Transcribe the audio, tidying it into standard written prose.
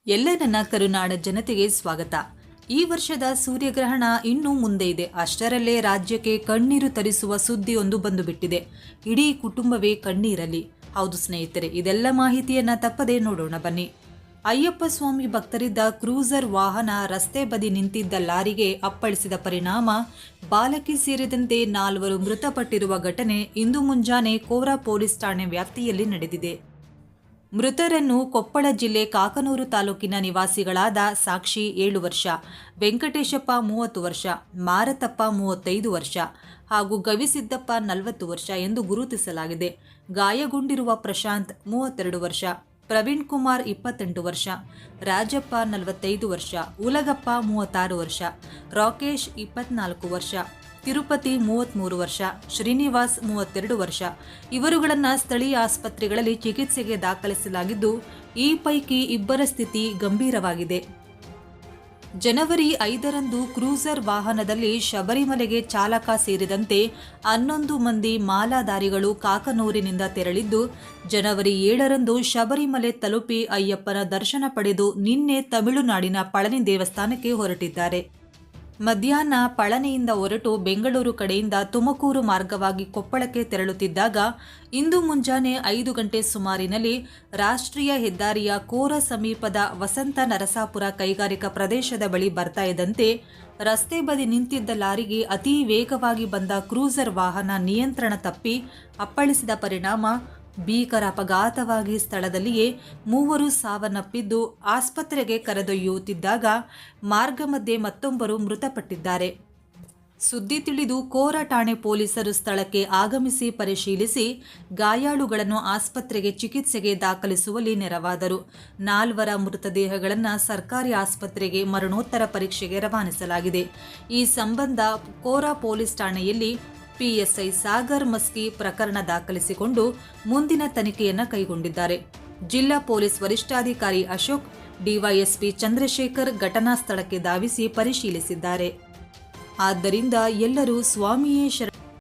ಎಲ್ಲ ನನ್ನ ಕರುನಾಡ ಜನತೆಗೆ ಸ್ವಾಗತ. ಈ ವರ್ಷದ ಸೂರ್ಯಗ್ರಹಣ ಇನ್ನೂ ಮುಂದೆ ಇದೆ. ಅಷ್ಟರಲ್ಲೇ ರಾಜ್ಯಕ್ಕೆ ಕಣ್ಣೀರು ತರಿಸುವ ಸುದ್ದಿಯೊಂದು ಬಂದುಬಿಟ್ಟಿದೆ. ಇಡೀ ಕುಟುಂಬವೇ ಕಣ್ಣೀರಲ್ಲಿ. ಹೌದು ಸ್ನೇಹಿತರೆ, ಇದೆಲ್ಲ ಮಾಹಿತಿಯನ್ನ ತಪ್ಪದೆ ನೋಡೋಣ ಬನ್ನಿ. ಅಯ್ಯಪ್ಪ ಸ್ವಾಮಿ ಭಕ್ತರಿದ್ದ ಕ್ರೂಸರ್ ವಾಹನ ರಸ್ತೆ ಬದಿ ನಿಂತಿದ್ದ ಲಾರಿಗೆ ಅಪ್ಪಳಿಸಿದ ಪರಿಣಾಮ ಬಾಲಕಿ ಸೇರಿದಂತೆ 4 ಮೃತಪಟ್ಟಿರುವ ಘಟನೆ ಇಂದು ಮುಂಜಾನೆ ಕೋರಾ ಪೊಲೀಸ್ ಠಾಣೆ ವ್ಯಾಪ್ತಿಯಲ್ಲಿ ನಡೆದಿದೆ. ಮೃತರನ್ನು ಕೊಪ್ಪಳ ಜಿಲ್ಲೆ ಕಾಕನೂರು ತಾಲೂಕಿನ ನಿವಾಸಿಗಳಾದ ಸಾಕ್ಷಿ 7 ವರ್ಷ, ವೆಂಕಟೇಶಪ್ಪ 30 ವರ್ಷ, ಮಾರತಪ್ಪ 35 ವರ್ಷ ಹಾಗೂ ಗವಿಸಿದ್ದಪ್ಪ 40 ವರ್ಷ ಎಂದು ಗುರುತಿಸಲಾಗಿದೆ. ಗಾಯಗೊಂಡಿರುವ ಪ್ರಶಾಂತ್ 32 ವರ್ಷ, ಪ್ರವೀಣ್ ಕುಮಾರ್ 28 ವರ್ಷ, ರಾಜಪ್ಪ 45 ವರ್ಷ, ಉಲಗಪ್ಪ 36 ವರ್ಷ, ರಾಕೇಶ್ 24 ವರ್ಷ, ತಿರುಪತಿ 33 ವರ್ಷ, ಶ್ರೀನಿವಾಸ್ 32 ವರ್ಷ ಇವರುಗಳನ್ನು ಸ್ಥಳೀಯ ಆಸ್ಪತ್ರೆಗಳಲ್ಲಿ ಚಿಕಿತ್ಸೆಗೆ ದಾಖಲಿಸಲಾಗಿದ್ದು, ಈ ಪೈಕಿ ಇಬ್ಬರ ಸ್ಥಿತಿ ಗಂಭೀರವಾಗಿದೆ. ಜನವರಿ 5ರಂದು ಕ್ರೂಸರ್ ವಾಹನದಲ್ಲಿ ಶಬರಿಮಲೆಗೆ ಚಾಲಕ ಸೇರಿದಂತೆ 11 ಮಂದಿ ಮಾಲಾಧಾರಿಗಳು ಕಾಕನೂರಿನಿಂದ ತೆರಳಿದ್ದು, ಜನವರಿ 7ರಂದು ಶಬರಿಮಲೆ ತಲುಪಿ ಅಯ್ಯಪ್ಪನ ದರ್ಶನ ಪಡೆದು ನಿನ್ನೆ ತಮಿಳುನಾಡಿನ ಪಳನಿ ದೇವಸ್ಥಾನಕ್ಕೆ ಹೊರಟಿದ್ದಾರೆ. ಮಧ್ಯಾಹ್ನ ಪಳನಿಯಿಂದ ಹೊರಟು ಬೆಂಗಳೂರು ಕಡೆಯಿಂದ ತುಮಕೂರು ಮಾರ್ಗವಾಗಿ ಕೊಪ್ಪಳಕ್ಕೆ ತೆರಳುತ್ತಿದ್ದಾಗ ಇಂದು ಮುಂಜಾನೆ 5 ಗಂಟೆ ಸುಮಾರಿನಲ್ಲಿ ರಾಷ್ಟ್ರೀಯ ಹೆದ್ದಾರಿಯ ಕೋರ ಸಮೀಪದ ವಸಂತ ನರಸಾಪುರ ಕೈಗಾರಿಕಾ ಪ್ರದೇಶದ ಬಳಿ ಬರ್ತಾ ಇದ್ದಂತೆ ರಸ್ತೆ ಬದಿ ನಿಂತಿದ್ದ ಲಾರಿಗೆ ಅತಿ ವೇಗವಾಗಿ ಬಂದ ಕ್ರೂಸರ್ ವಾಹನ ನಿಯಂತ್ರಣ ತಪ್ಪಿ ಅಪ್ಪಳಿಸಿದ ಪರಿಣಾಮ ಭೀಕರ ಅಪಘಾತವಾಗಿ ಸ್ಥಳದಲ್ಲಿಯೇ 3 ಸಾವನ್ನಪ್ಪಿದ್ದು, ಆಸ್ಪತ್ರೆಗೆ ಕರೆದೊಯ್ಯುತ್ತಿದ್ದಾಗ ಮಾರ್ಗ ಮಧ್ಯೆ ಮತ್ತೊಬ್ಬರು ಮೃತಪಟ್ಟಿದ್ದಾರೆ. ಸುದ್ದಿ ತಿಳಿದು ಕೋರ ಠಾಣೆ ಪೊಲೀಸರು ಸ್ಥಳಕ್ಕೆ ಆಗಮಿಸಿ ಪರಿಶೀಲಿಸಿ ಗಾಯಾಳುಗಳನ್ನು ಆಸ್ಪತ್ರೆಗೆ ಚಿಕಿತ್ಸೆಗೆ ದಾಖಲಿಸುವಲ್ಲಿ ನೆರವಾದರು. 4 ಮೃತದೇಹಗಳನ್ನು ಸರ್ಕಾರಿ ಆಸ್ಪತ್ರೆಗೆ ಮರಣೋತ್ತರ ಪರೀಕ್ಷೆಗೆ ರವಾನಿಸಲಾಗಿದೆ. ಈ ಸಂಬಂಧ ಕೋರ ಪೊಲೀಸ್ ಠಾಣೆಯಲ್ಲಿ ಪಿಎಸ್ಐ ಸಾಗರ್ ಮಸ್ಕಿ ಪ್ರಕರಣ ದಾಖಲಿಸಿಕೊಂಡು ಮುಂದಿನ ತನಿಖೆಯನ್ನು ಕೈಗೊಂಡಿದ್ದಾರೆ. ಜಿಲ್ಲಾ ಪೊಲೀಸ್ ವರಿಷ್ಠಾಧಿಕಾರಿ ಅಶೋಕ್, ಡಿವೈಎಸ್ಪಿ ಚಂದ್ರಶೇಖರ್ ಘಟನಾ ಸ್ಥಳಕ್ಕೆ ಧಾವಿಸಿ ಪರಿಶೀಲಿಸಿದ್ದಾರೆ. ಆದ್ದರಿಂದ ಎಲ್ಲರೂ ಸ್ವಾಮಿಯೇ ಶರಣ